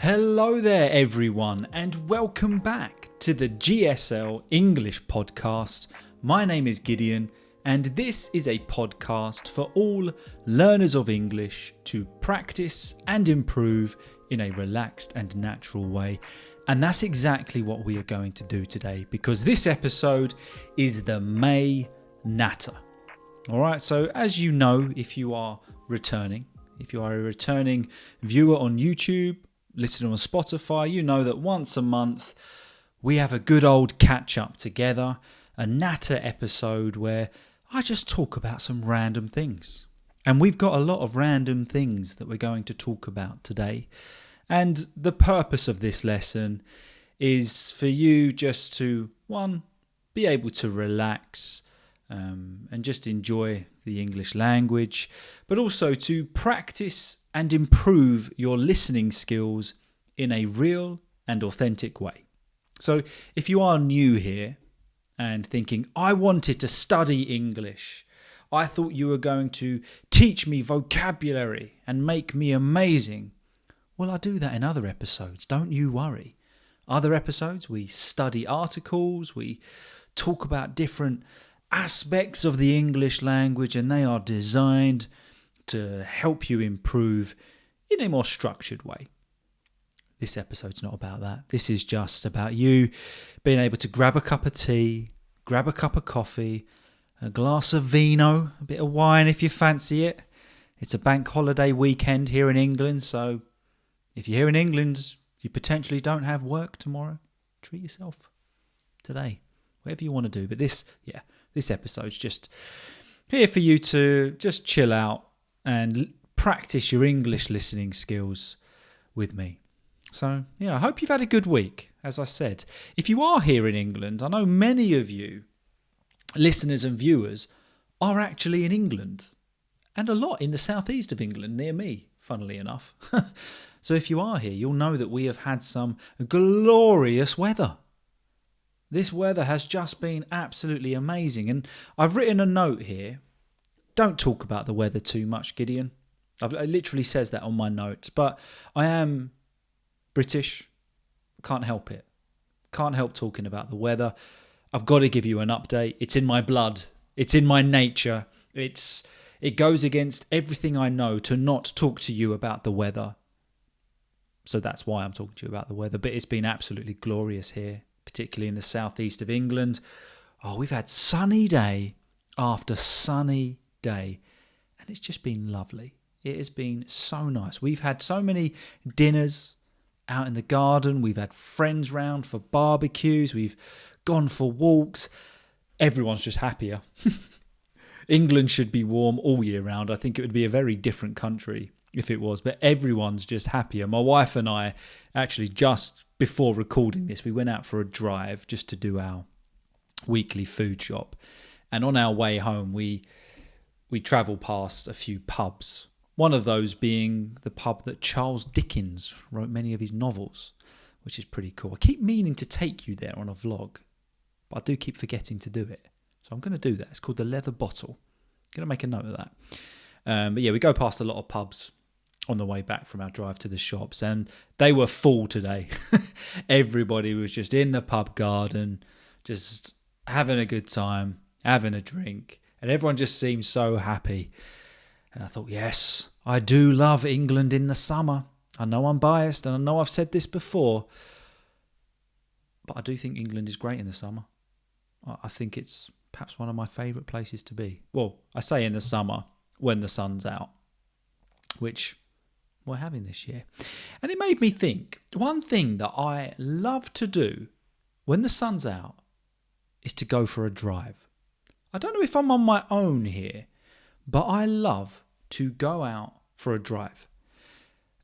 Hello there everyone and welcome back to the GSL-English Podcast. My name is Gideon and this is a podcast for all learners of English to practice and improve in a relaxed and natural way. And that's exactly what we are going to do today because this episode is the May Natter. Alright, so as you know, if you are a returning viewer on YouTube, listener on Spotify, you know that once a month we have a good old catch up together, a Natter episode where I just talk about some random things. And we've got a lot of random things that we're going to talk about today. And the purpose of this lesson is for you just to, one, be able to relax and just enjoy the English language, but also to practice and improve your listening skills in a real and authentic way. So if you are new here and thinking, I wanted to study English, I thought you were going to teach me vocabulary and make me amazing. Well, I do that in other episodes, don't you worry. Other episodes, we study articles, we talk about different aspects of the English language, and they are designed to help you improve in a more structured way. This episode's not about that. This is just about you being able to grab a cup of tea, grab a cup of coffee, a glass of vino, a bit of wine if you fancy it. It's a bank holiday weekend here in England, so if you're here in England, you potentially don't have work tomorrow. Treat yourself today, whatever you want to do. But this episode's just here for you to just chill out and practice your English listening skills with me. So, I hope you've had a good week, as I said. If you are here in England, I know many of you, listeners and viewers, are actually in England. And a lot in the southeast of England, near me, funnily enough. So if you are here, you'll know that we have had some glorious weather. This weather has just been absolutely amazing. And I've written a note here. Don't talk about the weather too much, Gideon. It literally says that on my notes. But I am British. Can't help it. Can't help talking about the weather. I've got to give you an update. It's in my blood. It's in my nature. It goes against everything I know to not talk to you about the weather. So that's why I'm talking to you about the weather. But it's been absolutely glorious here, particularly in the southeast of England. Oh, we've had sunny day after sunny day. And it's just been lovely. It has been so nice. We've had so many dinners out in the garden. We've had friends round for barbecues. We've gone for walks. Everyone's just happier. England should be warm all year round. I think it would be a very different country if it was, but everyone's just happier. My wife and I actually, just before recording this, we went out for a drive just to do our weekly food shop. And on our way home, we travelled past a few pubs. One of those being the pub that Charles Dickens wrote many of his novels, which is pretty cool. I keep meaning to take you there on a vlog, but I do keep forgetting to do it. So I'm going to do that. It's called the Leather Bottle. I'm going to make a note of that. But we go past a lot of pubs on the way back from our drive to the shops, and they were full today. Everybody was just in the pub garden, just having a good time, having a drink, and everyone just seemed so happy. And I thought, yes, I do love England in the summer. I know I'm biased, and I know I've said this before, but I do think England is great in the summer. I think it's perhaps one of my favourite places to be. Well, I say in the summer when the sun's out, which we're having this year. And it made me think, one thing that I love to do when the sun's out is to go for a drive. I don't know if I'm on my own here, but I love to go out for a drive.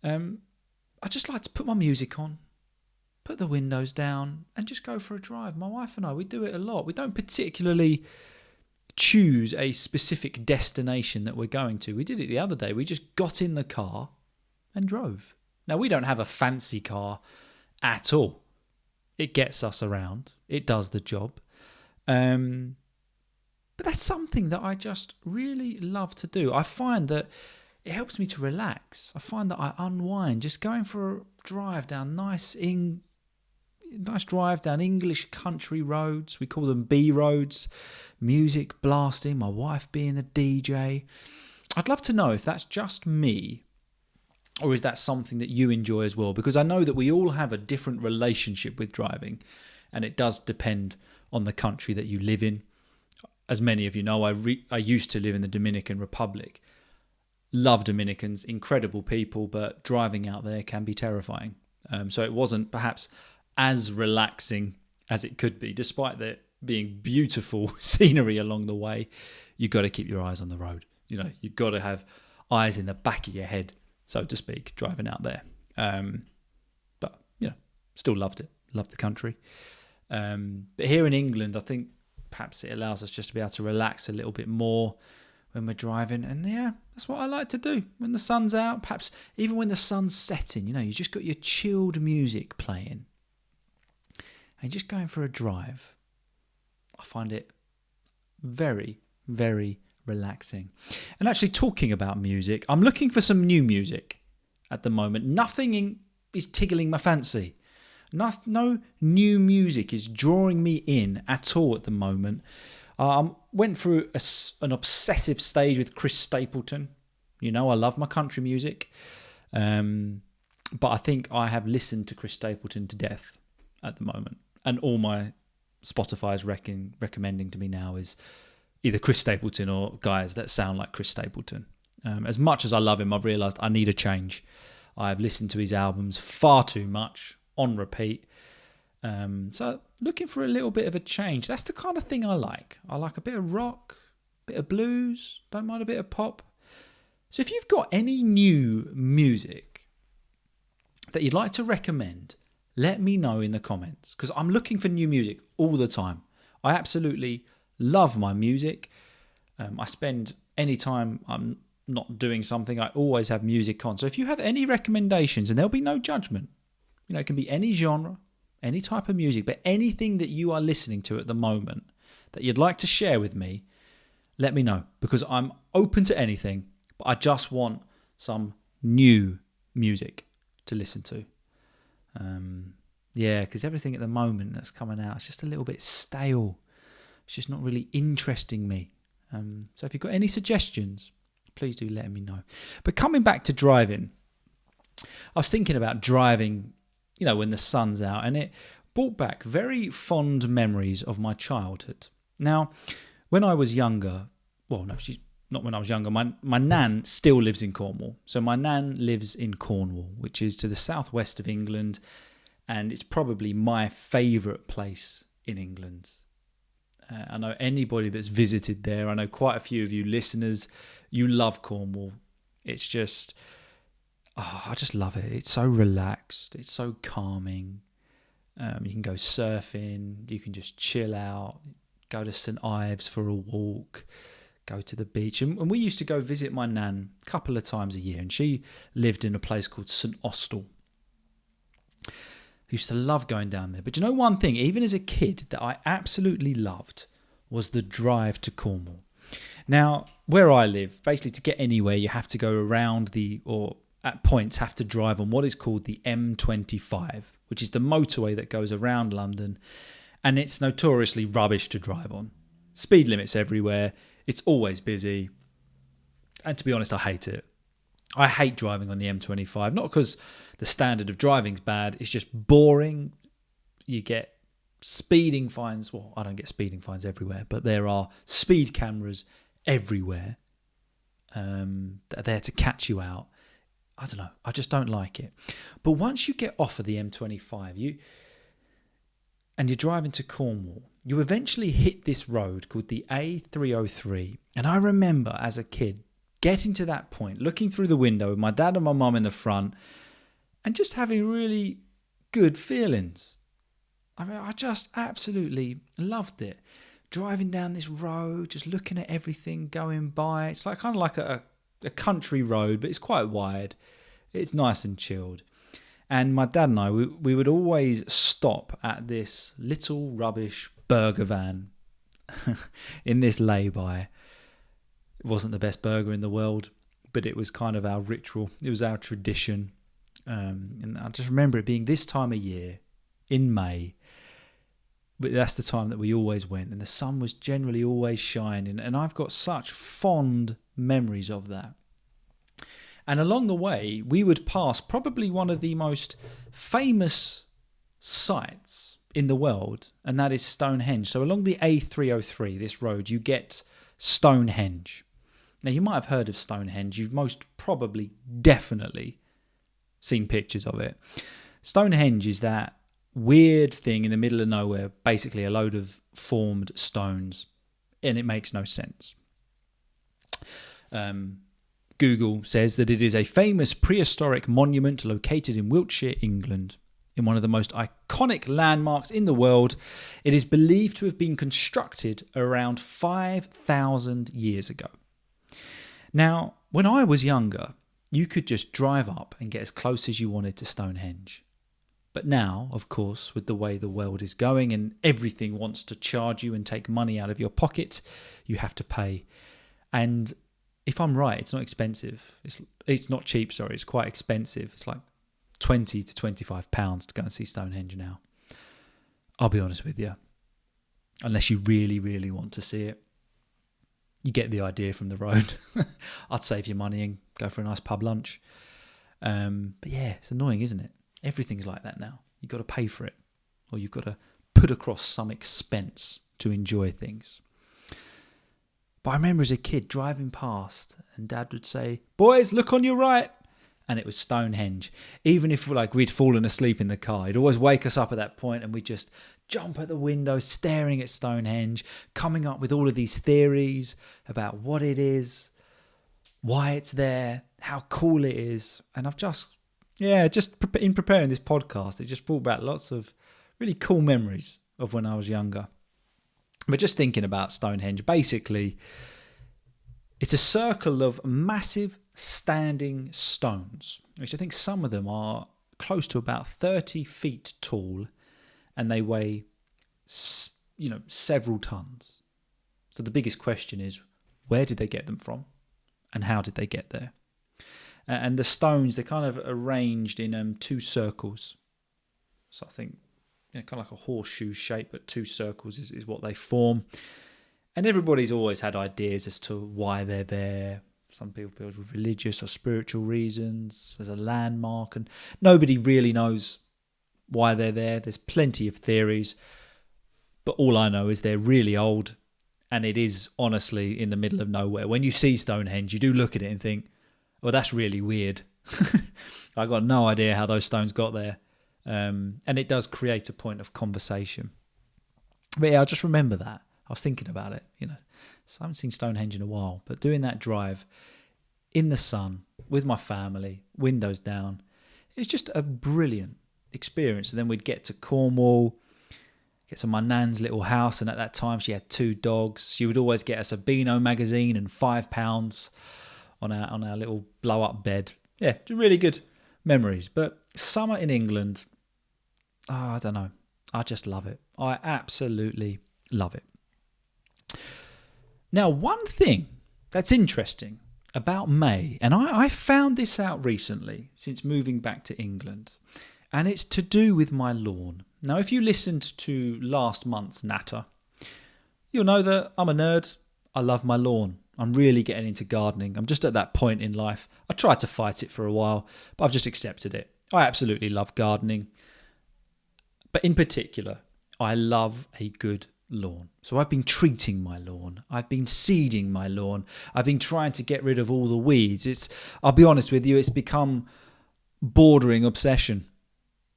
I just like to put my music on, put the windows down and just go for a drive. My wife and I, we do it a lot. We don't particularly choose a specific destination that we're going to. We did it the other day. We just got in the car and drove. Now, we don't have a fancy car at all. It gets us around. It does the job. But that's something that I just really love to do. I find that it helps me to relax. I find that I unwind just going for a drive down nice drive down English country roads. We call them B roads. Music blasting, my wife being the DJ. I'd love to know if that's just me, or is that something that you enjoy as well? Because I know that we all have a different relationship with driving, and it does depend on the country that you live in. As many of you know, I used to live in the Dominican Republic. Love Dominicans, incredible people, but driving out there can be terrifying. So it wasn't perhaps as relaxing as it could be, despite there being beautiful scenery along the way. You've got to keep your eyes on the road. You know, you've got to have eyes in the back of your head, so to speak, driving out there. But, you know, still loved it. Loved the country. But here in England, I think perhaps it allows us just to be able to relax a little bit more when we're driving. And yeah, that's what I like to do. When the sun's out, perhaps even when the sun's setting, you know, you just got your chilled music playing and just going for a drive. I find it very, very relaxing. And actually, talking about music, I'm looking for some new music at the moment. Nothing is tickling my fancy. No new music is drawing me in at all at the moment. Went through an obsessive stage with Chris Stapleton. You know, I love my country music. But I think I have listened to Chris Stapleton to death at the moment. And all my Spotify is recommending to me now is either Chris Stapleton or guys that sound like Chris Stapleton. As much as I love him, I've realised I need a change. I've listened to his albums far too much on repeat. So looking for a little bit of a change. That's the kind of thing I like. I like a bit of rock, a bit of blues, don't mind a bit of pop. So if you've got any new music that you'd like to recommend, let me know in the comments, because I'm looking for new music all the time. I absolutely love my music. I spend any time I'm not doing something, I always have music on. So if you have any recommendations, and there'll be no judgment, you know, it can be any genre, any type of music, but anything that you are listening to at the moment that you'd like to share with me, let me know, because I'm open to anything, but I just want some new music to listen to. Because everything at the moment that's coming out is just a little bit stale. It's just not really interesting me. So if you've got any suggestions, please do let me know. But coming back to driving, I was thinking about driving, you know, when the sun's out, and it brought back very fond memories of my childhood. Now, when I was younger, well, no, she's not when I was younger. My nan still lives in Cornwall. So my nan lives in Cornwall, which is to the southwest of England, and it's probably my favourite place in England. I know anybody that's visited there, I know quite a few of you listeners, you love Cornwall. It's just, I just love it. It's so relaxed. It's so calming. You can go surfing. You can just chill out. Go to St Ives for a walk. Go to the beach. And we used to go visit my nan a couple of times a year. And she lived in a place called St Austell. I used to love going down there. But you know one thing, even as a kid, that I absolutely loved was the drive to Cornwall. Now, where I live, basically to get anywhere, you have to go around or at points have to drive on what is called the M25, which is the motorway that goes around London, and it's notoriously rubbish to drive on. Speed limits everywhere, it's always busy, and to be honest, I hate it. I hate driving on the M25, not because the standard of driving's bad, it's just boring. You get speeding fines. Well, I don't get speeding fines everywhere, but there are speed cameras everywhere that are there to catch you out. I don't know. I just don't like it. But once you get off of the M25, and you're driving to Cornwall, you eventually hit this road called the A303. And I remember as a kid getting to that point, looking through the window with my dad and my mum in the front, and just having really good feelings. I mean, I just absolutely loved it. Driving down this road, just looking at everything going by. It's like kind of like a country road, but it's quite wide. It's nice and chilled. And my dad and I, we would always stop at this little rubbish burger van in this lay-by. It wasn't the best burger in the world, but it was kind of our ritual. It was our tradition. And I just remember it being this time of year in May. But that's the time that we always went, and the sun was generally always shining, and I've got such fond memories of that. And along the way, we would pass probably one of the most famous sites in the world, and that is Stonehenge. So along the A303, this road, you get Stonehenge. Now, you might have heard of Stonehenge. You've most probably, definitely seen pictures of it. Stonehenge is that weird thing in the middle of nowhere, basically a load of formed stones, and it makes no sense. Google says that it is a famous prehistoric monument located in Wiltshire, England, in one of the most iconic landmarks in the world. It is believed to have been constructed around 5,000 years ago. Now, when I was younger, you could just drive up and get as close as you wanted to Stonehenge. But now, of course, with the way the world is going and everything wants to charge you and take money out of your pocket, you have to pay. And if I'm right, it's not expensive. It's not cheap, sorry. It's quite expensive. It's like £20 to £25 to go and see Stonehenge now. I'll be honest with you. Unless you really, really want to see it. You get the idea from the road. I'd save your money and go for a nice pub lunch. But yeah, it's annoying, isn't it? Everything's like that now. You've got to pay for it, or you've got to put across some expense to enjoy things. But I remember as a kid driving past, and Dad would say, "Boys, look on your right." And it was Stonehenge. Even if we'd fallen asleep in the car, he'd always wake us up at that point, and we'd just jump at the window, staring at Stonehenge, coming up with all of these theories about what it is, why it's there, how cool it is. And just in preparing this podcast, it just brought back lots of really cool memories of when I was younger. But just thinking about Stonehenge, basically, it's a circle of massive standing stones, which I think some of them are close to about 30 feet tall, and they weigh, several tons. So the biggest question is, where did they get them from, and how did they get there? And the stones, they're kind of arranged in two circles. So I think, kind of like a horseshoe shape, but two circles is what they form. And everybody's always had ideas as to why they're there. Some people feel religious or spiritual reasons, as a landmark, and nobody really knows why they're there. There's plenty of theories, but all I know is they're really old, and it is honestly in the middle of nowhere. When you see Stonehenge, you do look at it and think, well, that's really weird. I got no idea how those stones got there. And it does create a point of conversation. But yeah, I just remember that. I was thinking about it, So I haven't seen Stonehenge in a while, but doing that drive in the sun with my family, windows down, it's just a brilliant experience. And then we'd get to Cornwall, get to my nan's little house, and at that time she had 2 dogs. She would always get us a Beano magazine and £5 on our little blow-up bed. Yeah, really good memories. But summer in England, I don't know. I just love it. I absolutely love it. Now, one thing that's interesting about May, and I found this out recently since moving back to England, and it's to do with my lawn. Now, if you listened to last month's Natter, you'll know that I'm a nerd. I love my lawn. I'm really getting into gardening. I'm just at that point in life. I tried to fight it for a while, but I've just accepted it. I absolutely love gardening. But in particular, I love a good lawn. So I've been treating my lawn. I've been seeding my lawn. I've been trying to get rid of all the weeds. I'll be honest with you, it's become bordering obsession.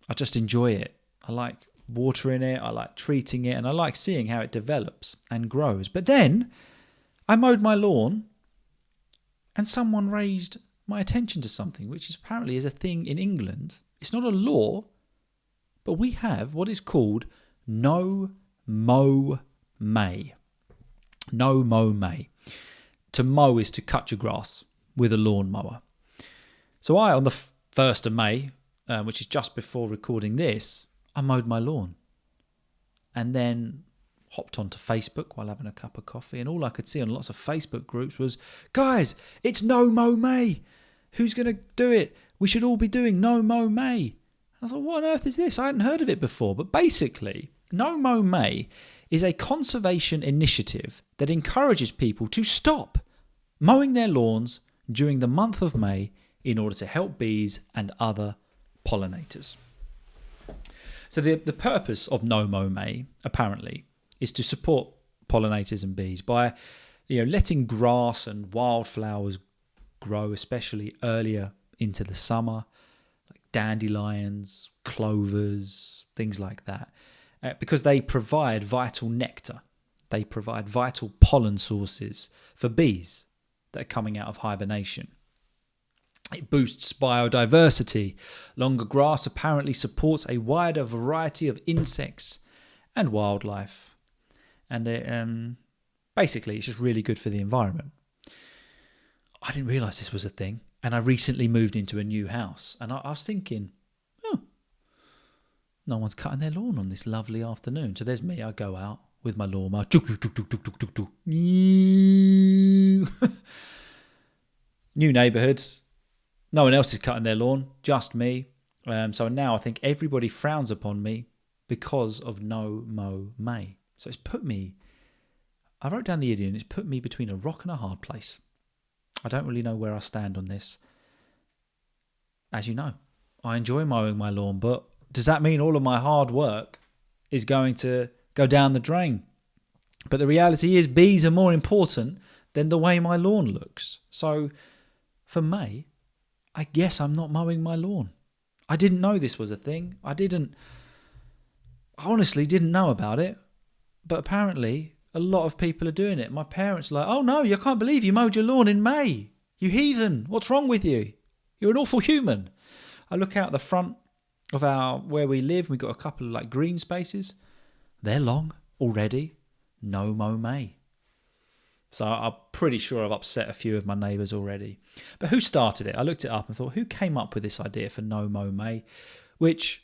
I just enjoy it. I like watering it. I like treating it. And I like seeing how it develops and grows. But then I mowed my lawn and someone raised my attention to something, which is apparently is a thing in England. It's not a law, but we have what is called no Mow May. No Mow May. To mow is to cut your grass with a lawnmower. So on the 1st of May, which is just before recording this, I mowed my lawn. And then hopped onto Facebook while having a cup of coffee, and all I could see on lots of Facebook groups was, guys, it's No Mow May. Who's going to do it? We should all be doing No Mow May. I thought, what on earth is this? I hadn't heard of it before. But basically, No Mow May is a conservation initiative that encourages people to stop mowing their lawns during the month of May in order to help bees and other pollinators. So the purpose of No Mow May, apparently, is to support pollinators and bees by letting grass and wildflowers grow, especially earlier into the summer, like dandelions, clovers, things like that, because they provide vital nectar. They provide vital pollen sources for bees that are coming out of hibernation. It boosts biodiversity. Longer grass apparently supports a wider variety of insects and wildlife. And basically, it's just really good for the environment. I didn't realise this was a thing. And I recently moved into a new house. And I was thinking, no one's cutting their lawn on this lovely afternoon. So there's me. I go out with my lawnmower. New neighbourhoods. No one else is cutting their lawn, just me. So now I think everybody frowns upon me because of No Mow May. So it's put me, I wrote down the idiom, it's put me between a rock and a hard place. I don't really know where I stand on this. As you know, I enjoy mowing my lawn, but does that mean all of my hard work is going to go down the drain? But the reality is bees are more important than the way my lawn looks. So for May, I guess I'm not mowing my lawn. I didn't know this was a thing. I honestly didn't know about it. But apparently, a lot of people are doing it. My parents are like, oh no, you can't believe you mowed your lawn in May. You heathen. What's wrong with you? You're an awful human. I look out the front of where we live. We've got a couple of green spaces. They're long already. No Mow May. So I'm pretty sure I've upset a few of my neighbours already. But who started it? I looked it up and thought, who came up with this idea for No Mow May? Which,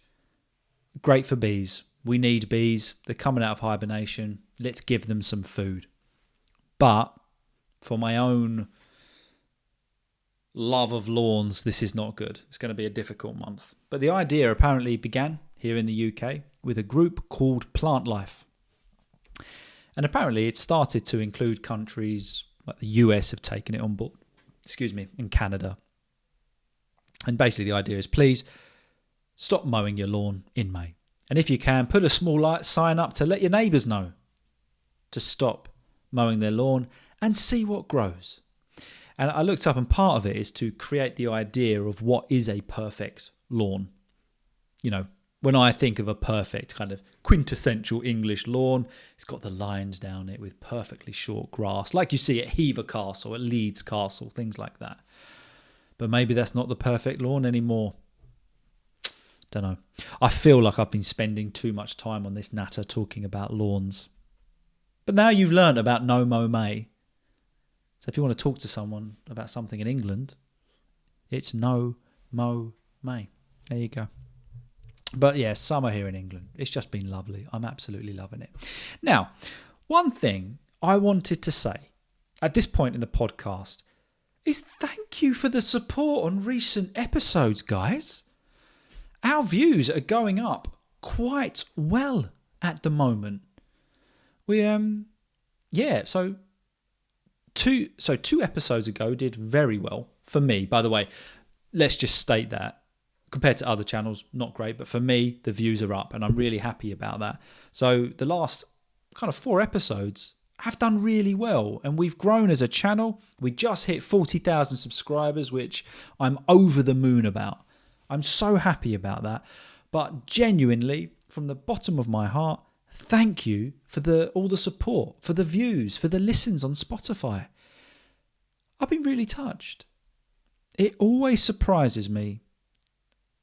great for bees. We need bees. They're coming out of hibernation. Let's give them some food. But for my own love of lawns, this is not good. It's going to be a difficult month. But the idea apparently began here in the UK with a group called Plant Life. And apparently it started to include countries like the US have taken it on board, and Canada. And basically the idea is, please stop mowing your lawn in May. And if you can, put a small sign up to let your neighbours know to stop mowing their lawn and see what grows. And I looked up, and part of it is to create the idea of what is a perfect lawn. When I think of a perfect kind of quintessential English lawn, it's got the lines down it with perfectly short grass, like you see at Hever Castle, at Leeds Castle, things like that. But maybe that's not the perfect lawn anymore. Don't know. I feel like I've been spending too much time on this Natter talking about lawns. But now you've learnt about No Mow May. So if you want to talk to someone about something in England, it's No Mow May. There you go. But yeah, summer here in England, it's just been lovely. I'm absolutely loving it. Now, one thing I wanted to say at this point in the podcast is thank you for the support on recent episodes, guys. Our views are going up quite well at the moment. So two episodes ago did very well for me. By the way, let's just state that. Compared to other channels, not great, but for me, the views are up and I'm really happy about that. So the last kind of 4 episodes have done really well and we've grown as a channel. We just hit 40,000 subscribers, which I'm over the moon about. I'm so happy about that. But genuinely, from the bottom of my heart, thank you for all the support, for the views, for the listens on Spotify. I've been really touched. It always surprises me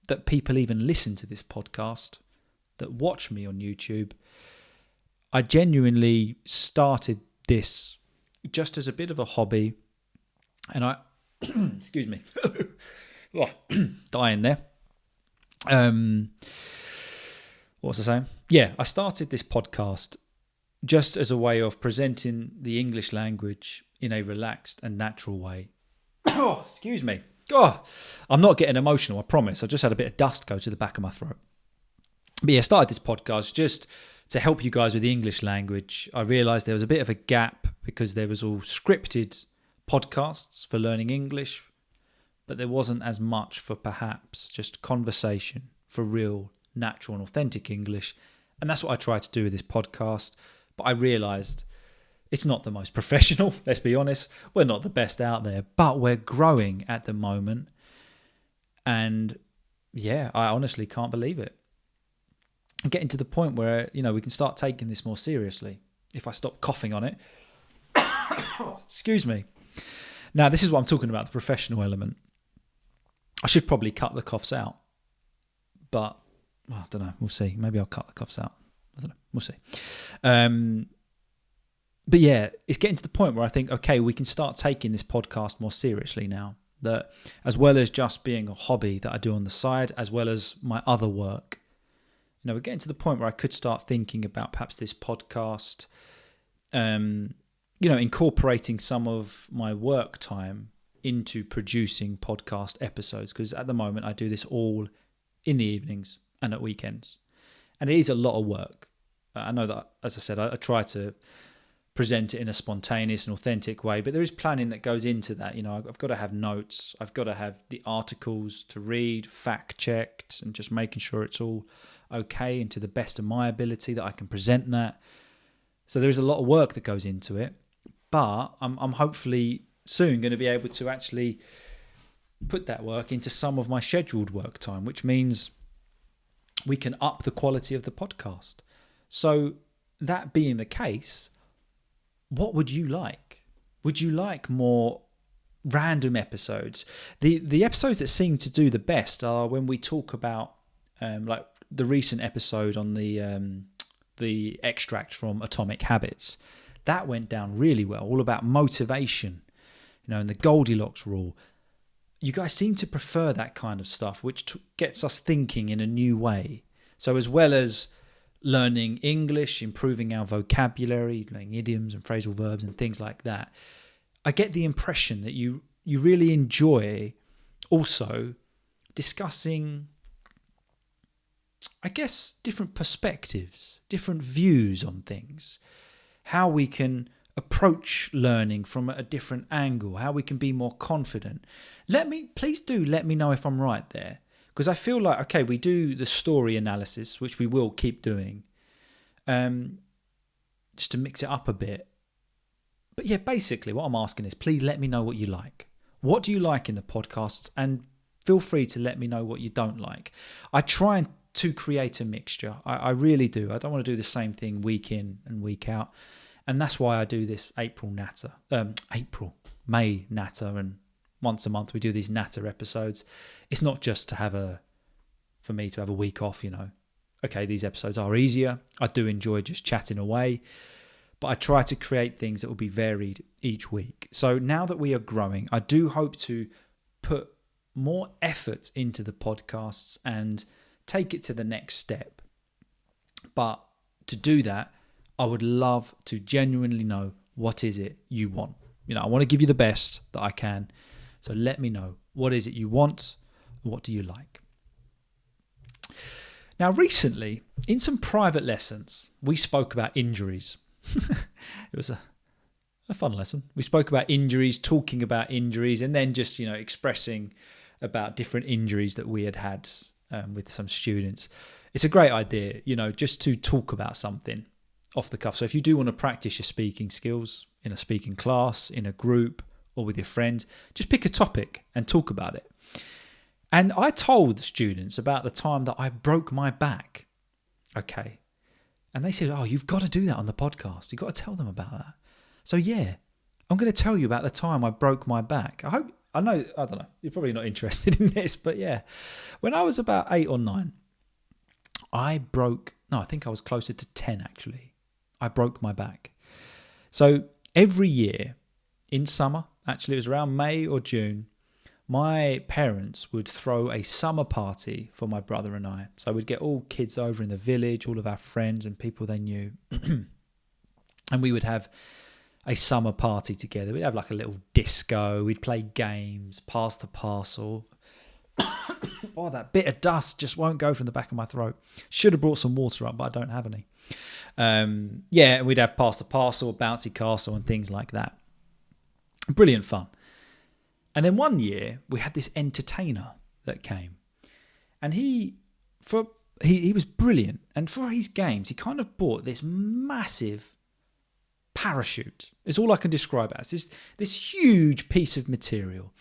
that people even listen to this podcast, that watch me on YouTube. I genuinely started this just as a bit of a hobby, and I, excuse me, dying there. What was I saying? Yeah, I started this podcast just as a way of presenting the English language in a relaxed and natural way. Oh, excuse me. Oh, I'm not getting emotional, I promise. I just had a bit of dust go to the back of my throat. But yeah, I started this podcast just to help you guys with the English language. I realised there was a bit of a gap because there was all scripted podcasts for learning English, but there wasn't as much for perhaps just conversation for real, natural and authentic English. And that's what I try to do with this podcast. But I realised it's not the most professional, let's be honest. We're not the best out there, but we're growing at the moment. And yeah, I honestly can't believe it. I'm getting to the point where, we can start taking this more seriously if I stop coughing on it. Excuse me. Now, this is what I'm talking about, the professional element. I should probably cut the coughs out, but I don't know. We'll see. Maybe I'll cut the coughs out. I don't know. We'll see. But yeah, it's getting to the point where I think, okay, we can start taking this podcast more seriously now. That as well as just being a hobby that I do on the side, as well as my other work, we're getting to the point where I could start thinking about perhaps this podcast, incorporating some of my work time into producing podcast episodes. Because at the moment I do this all in the evenings and at weekends. And it is a lot of work. I know that, as I said, I try to present it in a spontaneous and authentic way, but there is planning that goes into that. I've got to have notes, I've got to have the articles to read, fact checked, and just making sure it's all okay and to the best of my ability that I can present that. So there is a lot of work that goes into it, but I'm hopefully soon going to be able to actually put that work into some of my scheduled work time, which means we can up the quality of the podcast. So that being the case, what would you like? Would you like more random episodes? The episodes that seem to do the best are when we talk about, like the recent episode on the extract from Atomic Habits. That went down really well, all about motivation, and the Goldilocks rule. You guys seem to prefer that kind of stuff, which gets us thinking in a new way. So as well as learning English, improving our vocabulary, learning idioms and phrasal verbs and things like that, I get the impression that you really enjoy also discussing, I guess, different perspectives, different views on things, how we can approach learning from a different angle, how we can be more confident. Please do let me know if I'm right there. Because I feel like, okay, we do the story analysis, which we will keep doing, just to mix it up a bit. But yeah, basically what I'm asking is, please let me know what you like. What do you like in the podcasts? And feel free to let me know what you don't like. I try to create a mixture. I really do. I don't want to do the same thing week in and week out. And that's why I do this May Natter, and once a month we do these Natter episodes. It's not just for me to have a week off, Okay, these episodes are easier. I do enjoy just chatting away, but I try to create things that will be varied each week. So now that we are growing, I do hope to put more effort into the podcasts and take it to the next step. But to do that, I would love to genuinely know, what is it you want? I want to give you the best that I can. So let me know, what is it you want? What do you like? Now, recently, in some private lessons, we spoke about injuries. It was a fun lesson. We spoke about injuries, talking about injuries, and then just, expressing about different injuries that we had with some students. It's a great idea, just to talk about something off the cuff. So if you do want to practice your speaking skills in a speaking class, in a group, or with your friends, just pick a topic and talk about it. And I told the students about the time that I broke my back. Okay. And they said, oh, you've got to do that on the podcast. You've got to tell them about that. So yeah, I'm going to tell you about the time I broke my back. I don't know, you're probably not interested in this, but yeah. When I was about 8 or 9, I think I was closer to 10 actually. I broke my back. So every year in summer, actually it was around May or June, my parents would throw a summer party for my brother and I. So we'd get all kids over in the village, all of our friends and people they knew. And we would have a summer party together. We'd have like a little disco. We'd play games, pass the parcel. Oh, that bit of dust just won't go from the back of my throat. Should have brought some water up, but I don't have any. And we'd have pass the parcel, bouncy castle, and things like that. Brilliant fun. And then one year we had this entertainer that came, and he was brilliant. And for his games, he kind of bought this massive parachute. It's all I can describe it as. This huge piece of material.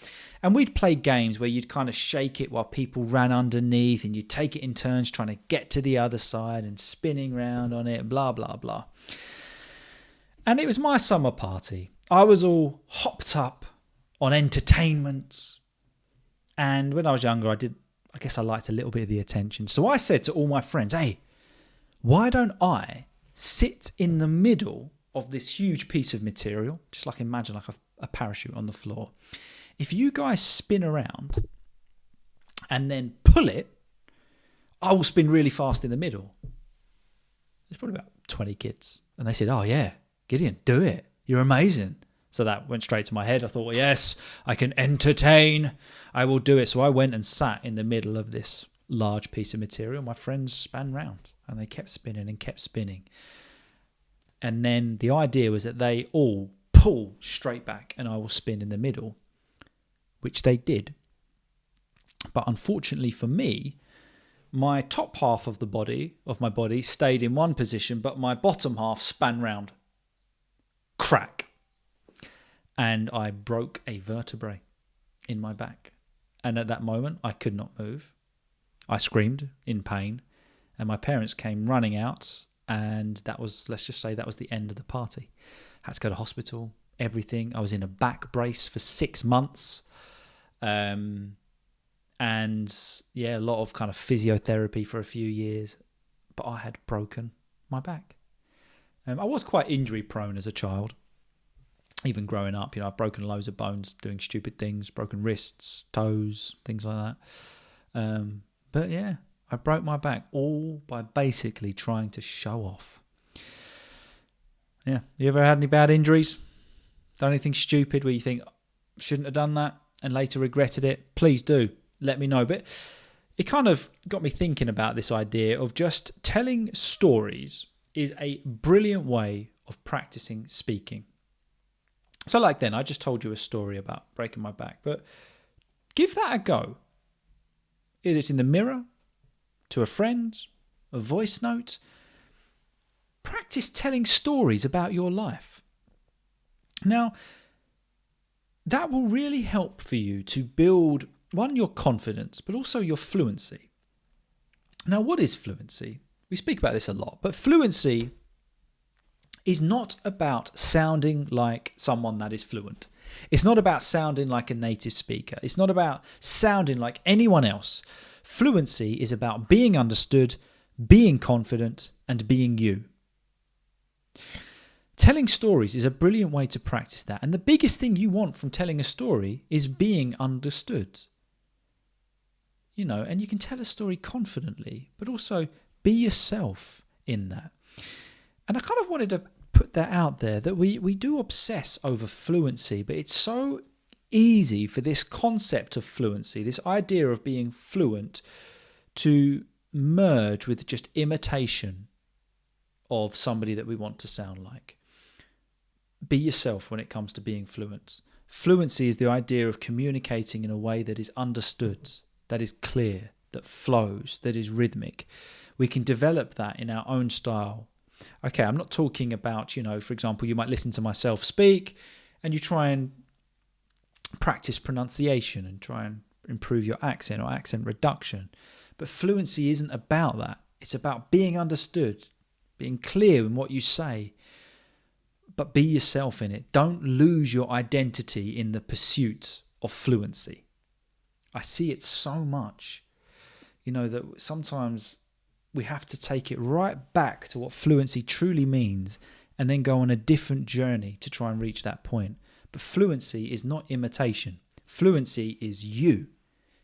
And we'd play games where you'd kind of shake it while people ran underneath, and you'd take it in turns trying to get to the other side and spinning round on it, blah, blah, blah. And it was my summer party. I was all hopped up on entertainment. And when I was younger, I guess I liked a little bit of the attention. So I said to all my friends, hey, why don't I sit in the middle of this huge piece of material, just like imagine like a parachute on the floor. If you guys spin around and then pull it, I will spin really fast in the middle. There's probably about 20 kids. And they said, oh yeah, Gideon, do it. You're amazing. So that went straight to my head. I thought, well, yes, I can entertain. I will do it. So I went and sat in the middle of this large piece of material. My friends span round and they kept spinning and kept spinning. And then the idea was that they all pull straight back and I will spin in the middle, which they did. But unfortunately for me, my top half of my body stayed in one position, but my bottom half span round. Crack. And I broke a vertebrae in my back. And at that moment, I could not move. I screamed in pain, and my parents came running out, and let's just say that was the end of the party. Had to go to hospital, everything. I was in a back brace for 6 months. And yeah, a lot of kind of physiotherapy for a few years, but I had broken my back. I was quite injury prone as a child, even growing up. I've broken loads of bones doing stupid things, broken wrists, toes, things like that. But yeah, I broke my back all by basically trying to show off. Yeah, you ever had any bad injuries? Done anything stupid where you think, shouldn't have done that, and later regretted it? Please do. Let me know. But it kind of got me thinking about this idea of just telling stories is a brilliant way of practicing speaking. So like then, I just told you a story about breaking my back, but give that a go. Either it's in the mirror, to a friend, a voice note. Practice telling stories about your life. Now, that will really help for you to build, one, your confidence, but also your fluency. Now, what is fluency? We speak about this a lot, but fluency is not about sounding like someone that is fluent. It's not about sounding like a native speaker. It's not about sounding like anyone else. Fluency is about being understood, being confident, and being you. Telling stories is a brilliant way to practice that. And the biggest thing you want from telling a story is being understood. And you can tell a story confidently, but also be yourself in that. And I kind of wanted to put that out there, that we do obsess over fluency, but it's so easy for this concept of fluency, this idea of being fluent, to merge with just imitation of somebody that we want to sound like. Be yourself when it comes to being fluent. Fluency is the idea of communicating in a way that is understood, that is clear, that flows, that is rhythmic. We can develop that in our own style. Okay, I'm not talking about, for example, you might listen to myself speak and you try and practice pronunciation and try and improve your accent or accent reduction. But fluency isn't about that. It's about being understood, being clear in what you say, but be yourself in it. Don't lose your identity in the pursuit of fluency. I see it so much, that sometimes we have to take it right back to what fluency truly means and then go on a different journey to try and reach that point. But fluency is not imitation. Fluency is you.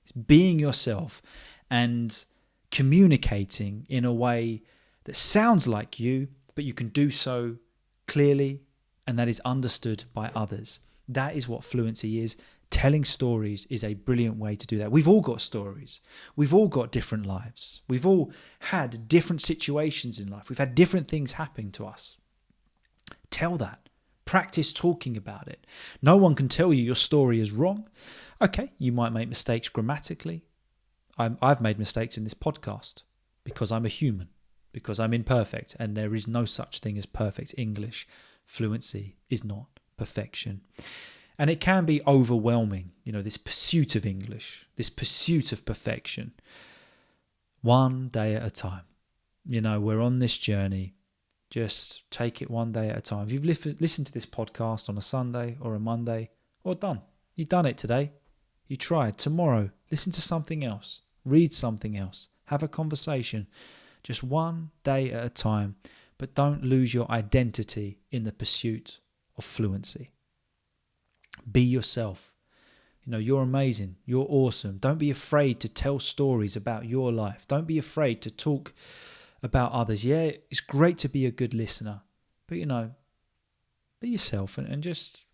It's being yourself and communicating in a way that sounds like you, but you can do so clearly and that is understood by others. That is what fluency is. Telling stories is a brilliant way to do that. We've all got stories. We've all got different lives. We've all had different situations in life. We've had different things happen to us. Tell that. Practice talking about it. No one can tell you your story is wrong. Okay, you might make mistakes grammatically. I've made mistakes in this podcast because I'm a human, because I'm imperfect, and there is no such thing as perfect English. Fluency is not perfection. And it can be overwhelming, this pursuit of English, this pursuit of perfection. One day at a time. We're on this journey. Just take it one day at a time. If you've listened to this podcast on a Sunday or a Monday, well done. You've done it today. You tried. Tomorrow, listen to something else. Read something else. Have a conversation. Just one day at a time. But don't lose your identity in the pursuit of fluency. Be yourself. You're amazing. You're awesome. Don't be afraid to tell stories about your life. Don't be afraid to talk about others. Yeah, it's great to be a good listener. But, be yourself and just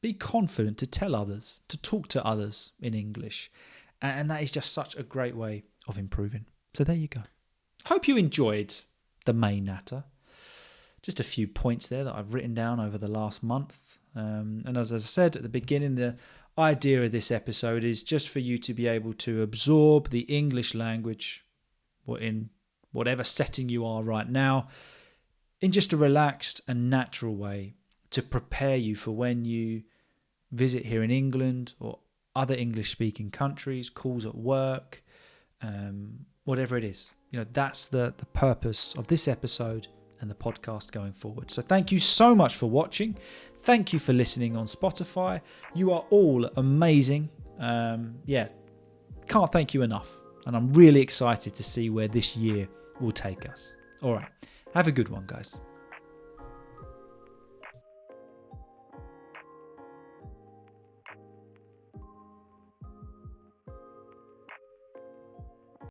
be confident to tell others, to talk to others in English. And that is just such a great way of improving. So there you go. Hope you enjoyed the May Natter. Just a few points there that I've written down over the last month. And as I said at the beginning, the idea of this episode is just for you to be able to absorb the English language in whatever setting you are right now in just a relaxed and natural way to prepare you for when you visit here in England or other English-speaking countries, calls at work, whatever it is. That's the purpose of this episode and the podcast going forward. So thank you so much for watching. Thank you for listening on Spotify. You are all amazing. Can't thank you enough. And I'm really excited to see where this year will take us. All right. Have a good one, guys.